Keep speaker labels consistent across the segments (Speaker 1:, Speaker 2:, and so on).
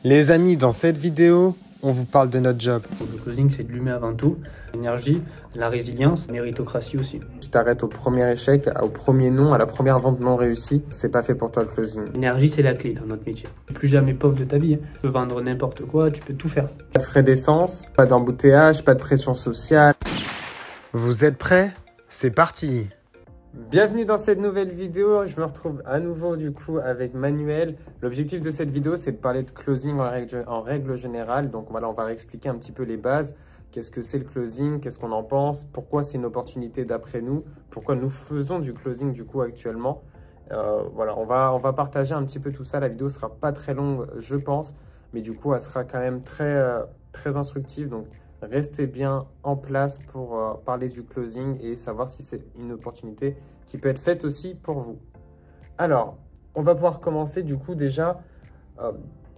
Speaker 1: Les amis, dans cette vidéo, on vous parle de notre job.
Speaker 2: Le closing, c'est de l'humain avant tout. L'énergie, la résilience, la méritocratie aussi.
Speaker 3: Tu t'arrêtes au premier échec, au premier non, à la première vente non réussie, c'est pas fait pour toi le closing.
Speaker 2: L'énergie, c'est la clé dans notre métier. Plus jamais pauvre de ta vie. Tu peux vendre n'importe quoi, tu peux tout faire.
Speaker 3: Pas de frais d'essence, pas d'embouteillage, pas de pression sociale.
Speaker 1: Vous êtes prêts? C'est parti!
Speaker 3: Bienvenue dans cette nouvelle vidéo, je me retrouve à nouveau du coup avec Manuel. L'objectif de cette vidéo, c'est de parler de closing en règle générale. Donc voilà, on va réexpliquer un petit peu les bases. Qu'est-ce que c'est le closing? Qu'est-ce qu'on en pense? Pourquoi c'est une opportunité d'après nous? Pourquoi nous faisons du closing du coup actuellement? Voilà, on va partager un petit peu tout ça. La vidéo sera pas très longue, je pense, mais du coup, elle sera quand même très instructive. Donc, restez bien en place pour parler du closing et savoir si c'est une opportunité qui peut être faite aussi pour vous. Alors, on va pouvoir commencer du coup déjà.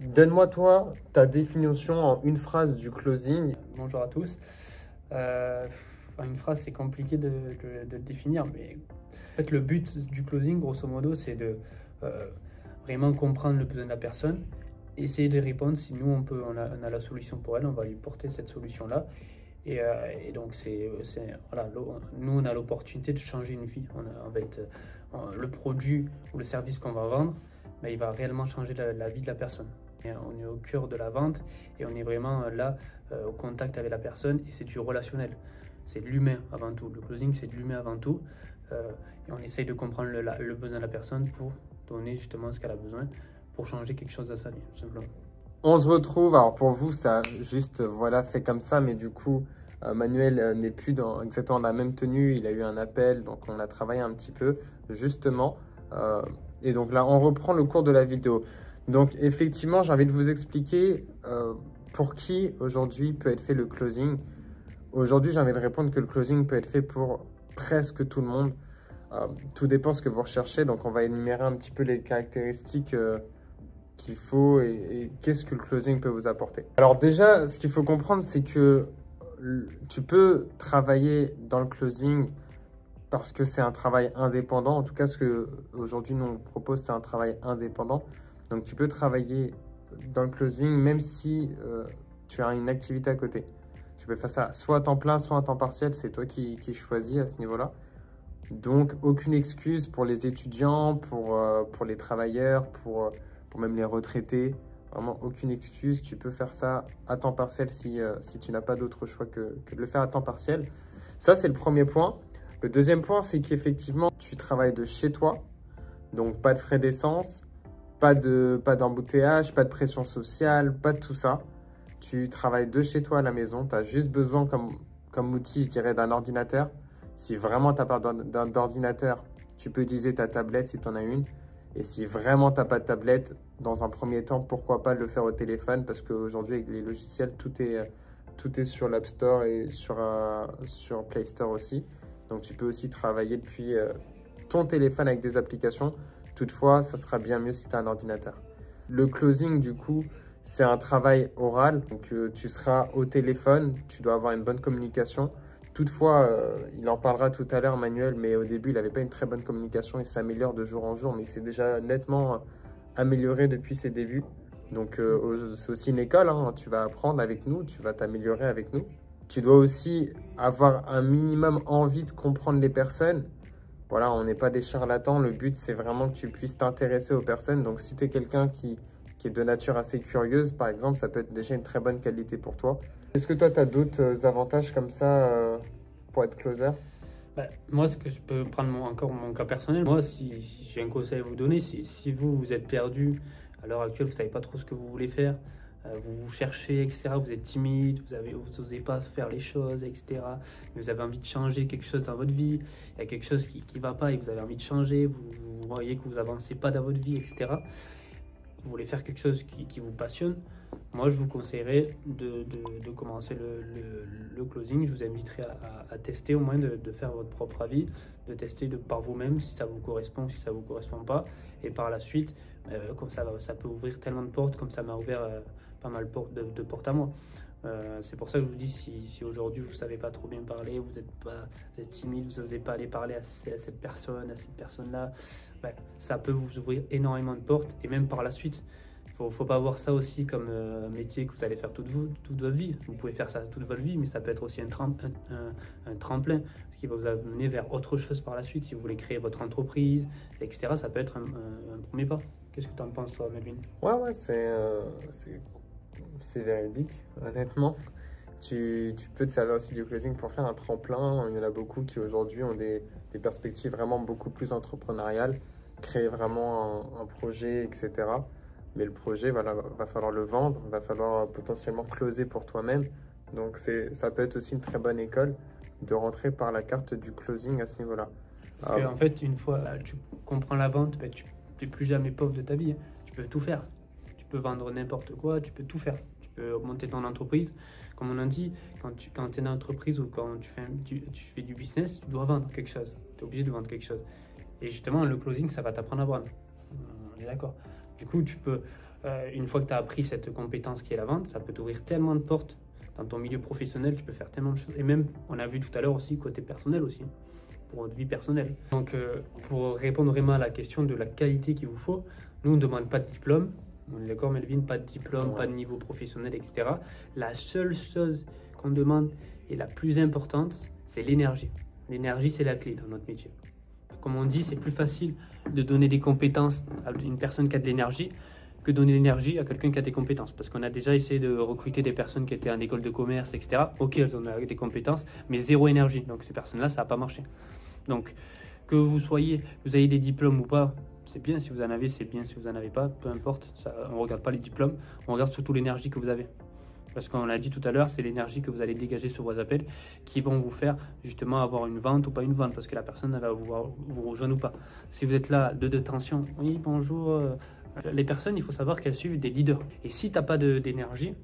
Speaker 3: Donne-moi toi ta définition en une phrase du closing.
Speaker 2: Bonjour à tous. Une phrase, c'est compliqué de le définir, mais en fait, le but du closing, grosso modo, c'est de vraiment comprendre le besoin de la personne, essayer de répondre. Si nous, on a la solution pour elle, on va lui porter cette solution-là. Et donc, voilà, nous, on a l'opportunité de changer une vie. On va être, le produit ou le service qu'on va vendre, ben, il va réellement changer la vie de la personne. Et on est au cœur de la vente et on est vraiment là au contact avec la personne et c'est du relationnel. C'est de l'humain avant tout. Le closing, c'est de l'humain avant tout. Et on essaye de comprendre le besoin de la personne pour donner justement ce qu'elle a besoin pour changer quelque chose dans sa vie, tout simplement.
Speaker 3: On se retrouve, alors pour vous, ça juste voilà fait comme ça, mais du coup, Manuel n'est plus exactement la même tenue, il a eu un appel, donc on a travaillé un petit peu, justement. Et donc là, on reprend le cours de la vidéo. Donc effectivement, j'ai envie de vous expliquer pour qui aujourd'hui peut être fait le closing. Aujourd'hui, j'ai envie de répondre que le closing peut être fait pour presque tout le monde. Tout dépend de ce que vous recherchez, donc on va énumérer un petit peu les caractéristiques qu'il faut et qu'est-ce que le closing peut vous apporter. Alors déjà, ce qu'il faut comprendre, c'est que tu peux travailler dans le closing parce que c'est un travail indépendant. En tout cas, ce que aujourd'hui nous on propose, c'est un travail indépendant. Donc tu peux travailler dans le closing même si tu as une activité à côté. Tu peux faire ça soit à temps plein, soit à temps partiel. C'est toi qui choisis à ce niveau-là. Donc aucune excuse pour les étudiants, pour les travailleurs, pour même les retraités. Vraiment aucune excuse. Tu peux faire ça à temps partiel si tu n'as pas d'autre choix que de le faire à temps partiel. Ça, c'est le premier point. Le deuxième point, c'est qu'effectivement, tu travailles de chez toi. Donc, pas de frais d'essence, pas d'embouteillage, pas de pression sociale, pas de tout ça. Tu travailles de chez toi à la maison. Tu as juste besoin, comme outil, je dirais, d'un ordinateur. Si vraiment tu n'as pas d'ordinateur, tu peux utiliser ta tablette si tu en as une. Et si vraiment tu n'as pas de tablette, dans un premier temps, pourquoi pas le faire au téléphone? Parce qu'aujourd'hui, avec les logiciels, tout est sur l'App Store et sur Play Store aussi. Donc, tu peux aussi travailler depuis ton téléphone avec des applications. Toutefois, ça sera bien mieux si tu as un ordinateur. Le closing, du coup, c'est un travail oral. Donc, tu seras au téléphone, tu dois avoir une bonne communication. Toutefois, il en parlera tout à l'heure, Manuel, mais au début, il n'avait pas une très bonne communication. Il s'améliore de jour en jour, mais il s'est déjà nettement amélioré depuis ses débuts. Donc, c'est aussi une école, hein. Tu vas apprendre avec nous, tu vas t'améliorer avec nous. Tu dois aussi avoir un minimum envie de comprendre les personnes. Voilà, on n'est pas des charlatans. Le but, c'est vraiment que tu puisses t'intéresser aux personnes. Donc, si tu es quelqu'un qui est de nature assez curieuse, par exemple, ça peut être déjà une très bonne qualité pour toi. Est-ce que toi, tu as d'autres avantages comme ça pour être closer?
Speaker 2: Moi, ce que je peux prendre encore mon cas personnel, moi, si j'ai un conseil à vous donner, si vous êtes perdu, à l'heure actuelle, vous ne savez pas trop ce que vous voulez faire, vous cherchez, etc., vous êtes timide, vous n'osez pas faire les choses, etc., mais vous avez envie de changer quelque chose dans votre vie, il y a quelque chose qui ne va pas et vous avez envie de changer, vous voyez que vous n'avancez pas dans votre vie, etc., vous voulez faire quelque chose qui vous passionne, moi je vous conseillerais de commencer le closing. Je vous inviterai à tester au moins, de faire votre propre avis, de tester par vous-même si ça vous correspond, si ça ne vous correspond pas. Et par la suite, comme ça peut ouvrir tellement de portes, comme ça m'a ouvert pas mal de portes à moi. C'est pour ça que je vous dis, si aujourd'hui vous ne savez pas trop bien parler, vous êtes timide, vous n'osez pas aller parler à cette personne-là, ça peut vous ouvrir énormément de portes. Et même par la suite, faut pas voir ça aussi comme un métier que vous allez faire toute votre vie. Vous pouvez faire ça toute votre vie, mais ça peut être aussi un tremplin qui va vous amener vers autre chose par la suite. Si vous voulez créer votre entreprise, etc., ça peut être un premier pas. Qu'est-ce que tu en penses, toi, Melvin?
Speaker 3: Ouais, c'est véridique, honnêtement. Tu peux te servir aussi du closing pour faire un tremplin. Il y en a beaucoup qui aujourd'hui ont des perspectives vraiment beaucoup plus entrepreneuriales, créer vraiment un projet, etc. Mais le projet, voilà, va falloir le vendre, va falloir potentiellement closer pour toi-même. Donc ça peut être aussi une très bonne école de rentrer par la carte du closing à ce niveau-là.
Speaker 2: Parce qu'en fait, une fois tu comprends la vente, ben, tu n'es plus jamais pauvre de ta vie, hein. Tu peux tout faire. Tu peux vendre n'importe quoi, tu peux tout faire. Tu peux augmenter ton entreprise. Comme on a dit, quand tu es une entreprise ou quand tu fais du business, tu dois vendre quelque chose. Tu es obligé de vendre quelque chose. Et justement, le closing, ça va t'apprendre à vendre. On est d'accord. Du coup, tu peux, une fois que tu as appris cette compétence qui est la vente, ça peut t'ouvrir tellement de portes dans ton milieu professionnel, tu peux faire tellement de choses. Et même, on a vu tout à l'heure aussi, côté personnel aussi, pour votre vie personnelle. Donc, pour répondre vraiment à la question de la qualité qu'il vous faut, nous, on ne demande pas de diplôme. On est d'accord, Melvin, pas de diplôme,
Speaker 3: Ouais.
Speaker 2: pas de niveau professionnel, etc. La seule chose qu'on demande et la plus importante, c'est l'énergie. L'énergie, c'est la clé dans notre métier. Comme on dit, c'est plus facile de donner des compétences à une personne qui a de l'énergie que donner l'énergie à quelqu'un qui a des compétences. Parce qu'on a déjà essayé de recruter des personnes qui étaient en école de commerce, etc. Ok, elles ont des compétences, mais zéro énergie. Donc ces personnes-là, ça n'a pas marché. Donc que vous ayez des diplômes ou pas, c'est bien si vous en avez, c'est bien si vous n'en avez pas, peu importe. Ça, on ne regarde pas les diplômes, on regarde surtout l'énergie que vous avez. Parce qu'on l'a dit tout à l'heure, c'est l'énergie que vous allez dégager sur vos appels qui vont vous faire justement avoir une vente ou pas une vente, parce que la personne elle va vous rejoindre ou pas. Si vous êtes là, de tension, oui, bonjour, les personnes, il faut savoir qu'elles suivent des leaders. Et si tu n'as pas d'énergie,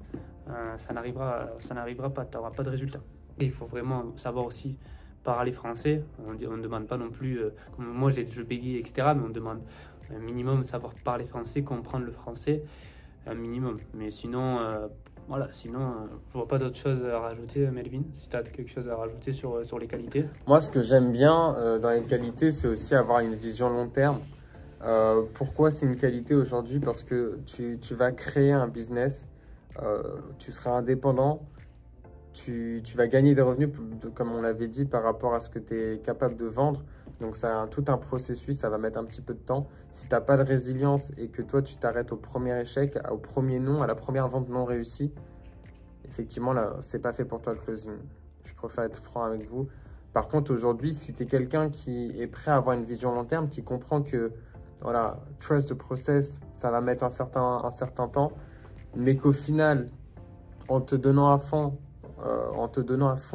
Speaker 2: ça n'arrivera pas, tu n'auras pas de résultat. Et il faut vraiment savoir aussi parler français. On ne demande pas non plus, comme moi je bégaye, etc., mais on demande un minimum savoir parler français, comprendre le français, un minimum. Mais sinon, voilà, sinon, je vois pas d'autre chose à rajouter, Melvin, si tu as quelque chose à rajouter sur les qualités.
Speaker 3: Moi, ce que j'aime bien dans les qualités, c'est aussi avoir une vision long terme. Pourquoi c'est une qualité aujourd'hui? Parce que tu vas créer un business, tu seras indépendant, tu vas gagner des revenus, comme on l'avait dit, par rapport à ce que tu es capable de vendre. Donc, c'est tout un processus, ça va mettre un petit peu de temps. Si tu n'as pas de résilience et que toi, tu t'arrêtes au premier échec, au premier non, à la première vente non réussie, effectivement, là, c'est pas fait pour toi le closing. Je préfère être franc avec vous. Par contre, aujourd'hui, si tu es quelqu'un qui est prêt à avoir une vision long terme, qui comprend que, voilà, trust the process, ça va mettre un certain temps, mais qu'au final, en te donnant à fond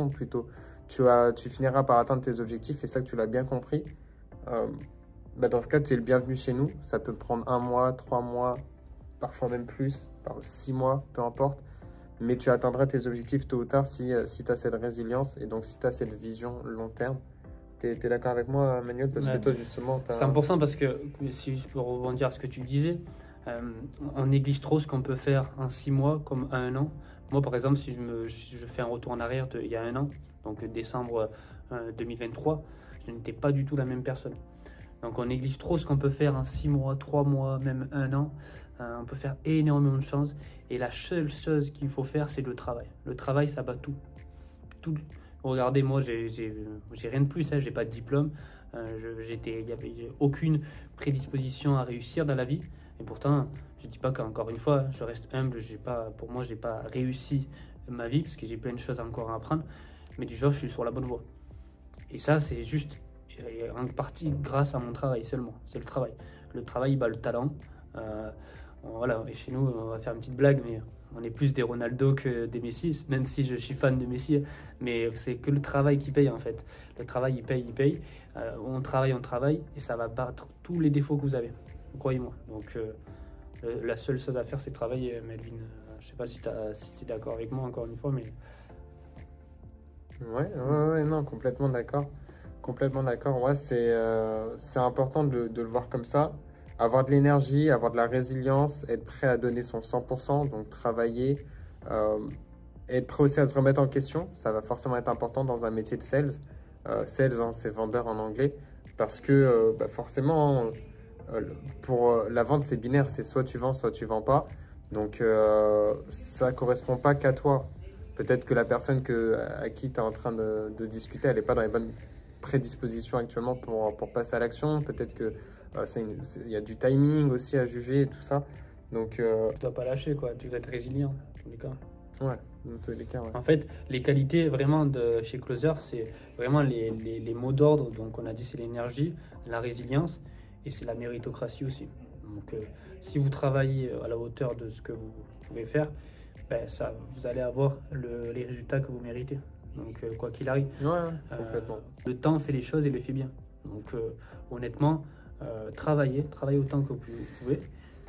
Speaker 3: plutôt, tu finiras par atteindre tes objectifs, et ça que tu l'as bien compris. Dans ce cas, tu es le bienvenu chez nous. Ça peut prendre 1 mois, 3 mois, parfois même plus, 6 mois, peu importe. Mais tu atteindras tes objectifs tôt ou tard si tu as cette résilience et donc si tu as cette vision long terme. Tu es d'accord avec moi, Manuel? Parce que toi, justement,
Speaker 2: 100%, parce que si je peux rebondir à ce que tu disais, on néglige trop ce qu'on peut faire en 6 mois comme en 1 an. Moi, par exemple, si je fais un retour en arrière il y a 1 an, donc décembre 2023, je n'étais pas du tout la même personne. Donc on néglige trop ce qu'on peut faire en 6 mois, 3 mois, même 1 an. On peut faire énormément de choses. Et la seule chose qu'il faut faire, c'est le travail. Le travail, ça bat tout. Regardez, moi, j'ai rien de plus. Hein, j'ai pas de diplôme. Il y avait aucune prédisposition à réussir dans la vie. Et pourtant, je dis pas qu'encore une fois, je reste humble. Pour moi, j'ai pas réussi ma vie parce que j'ai plein de choses encore à apprendre. Mais du genre, je suis sur la bonne voie. Et ça, c'est juste en partie grâce à mon travail seulement. C'est le travail. Le travail, il bat le talent. Voilà, et chez nous, on va faire une petite blague, mais on est plus des Ronaldo que des Messi, même si je suis fan de Messi. Mais c'est que le travail qui paye, en fait. Le travail, il paye. On travaille, et ça va battre tous les défauts que vous avez. Croyez-moi. Donc, la seule chose à faire, c'est travailler, Melvin. Je sais pas si tu es d'accord avec moi, encore une fois, mais...
Speaker 3: Ouais, non, complètement d'accord. Complètement d'accord. Ouais, c'est important de le voir comme ça. Avoir de l'énergie, avoir de la résilience, être prêt à donner son 100%, donc travailler, être prêt aussi à se remettre en question. Ça va forcément être important dans un métier de sales. Sales, hein, c'est vendeur en anglais, parce que forcément, pour la vente, c'est binaire, c'est soit tu vends, soit tu vends pas. Donc, ça correspond pas qu'à toi. Peut-être que la personne à qui tu es en train de discuter, elle n'est pas dans les bonnes prédispositions actuellement pour passer à l'action. Peut-être que il y a du timing aussi à juger et tout ça. Donc,
Speaker 2: Tu dois pas lâcher, quoi. Tu dois être résilient, dans tous les cas.
Speaker 3: ouais, dans tous les cas, ouais.
Speaker 2: En fait, les qualités vraiment de chez Closer, c'est vraiment les mots d'ordre. Donc, on a dit c'est l'énergie, la résilience et c'est la méritocratie aussi. Donc, si vous travaillez à la hauteur de ce que vous pouvez faire, ben, ça, vous allez avoir les résultats que vous méritez. Donc, quoi qu'il arrive,
Speaker 3: Ouais, complètement.
Speaker 2: le temps fait les choses et le fait bien. Donc, honnêtement, travaillez autant que vous pouvez.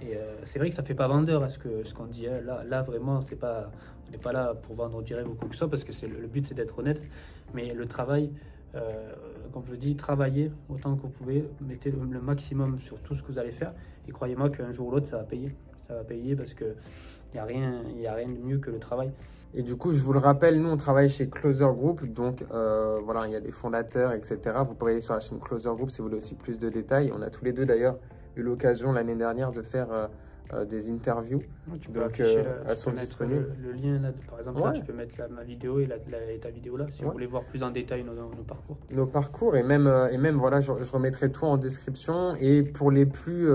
Speaker 2: Et c'est vrai que ça fait pas vendeur à ce qu'on dit. Hein. Là, vraiment, on n'est pas là pour vendre du rêve ou quoi que ce soit, parce que le but, c'est d'être honnête. Mais le travail, comme je dis, travaillez autant que vous pouvez, mettez le maximum sur tout ce que vous allez faire. Et croyez-moi qu'un jour ou l'autre, ça va payer. Ça va payer parce qu'il n'y a rien de mieux que le travail.
Speaker 3: Et du coup, je vous le rappelle, nous, on travaille chez Closer Group. Donc, voilà, il y a des fondateurs, etc. Vous pouvez aller sur la chaîne Closer Group si vous voulez aussi plus de détails. On a tous les deux, d'ailleurs, eu l'occasion l'année dernière de faire des interviews.
Speaker 2: Tu peux
Speaker 3: Donc,
Speaker 2: afficher
Speaker 3: elles sont disponibles.
Speaker 2: le lien là, par exemple, là, tu peux mettre ma vidéo et ta vidéo là, si vous voulez voir plus en détail nos parcours.
Speaker 3: Nos parcours et même voilà, je remettrai tout en description. Et pour les plus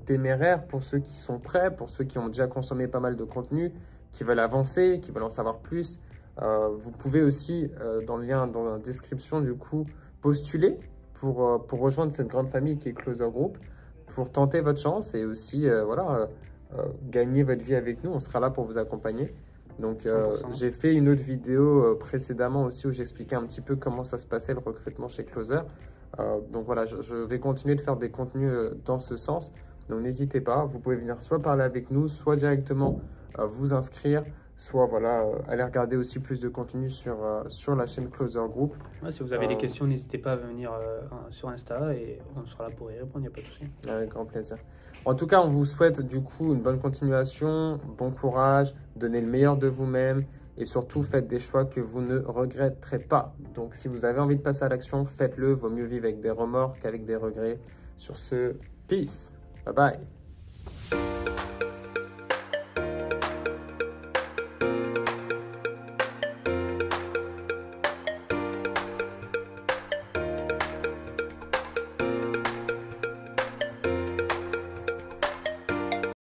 Speaker 3: téméraires, pour ceux qui sont prêts, pour ceux qui ont déjà consommé pas mal de contenu, qui veulent avancer, qui veulent en savoir plus, vous pouvez aussi, dans le lien dans la description, du coup, postuler pour rejoindre cette grande famille qui est Closer Group, pour tenter votre chance et aussi voilà, gagner votre vie avec nous. On sera là pour vous accompagner. Donc, j'ai fait une autre vidéo précédemment aussi où j'expliquais un petit peu comment ça se passait le recrutement chez Closer. Donc voilà, je vais continuer de faire des contenus dans ce sens. Donc n'hésitez pas, vous pouvez venir soit parler avec nous, soit directement vous inscrire, soit voilà, aller regarder aussi plus de contenu sur la chaîne Closer Group.
Speaker 2: Ouais, si vous avez des questions, n'hésitez pas à venir sur Insta et on sera là pour y répondre, il n'y a pas de souci.
Speaker 3: Avec grand plaisir. En tout cas, on vous souhaite du coup une bonne continuation, bon courage, donnez le meilleur de vous-même et surtout faites des choix que vous ne regretterez pas. Donc si vous avez envie de passer à l'action, faites-le, vaut mieux vivre avec des remords qu'avec des regrets. Sur ce, peace, bye bye.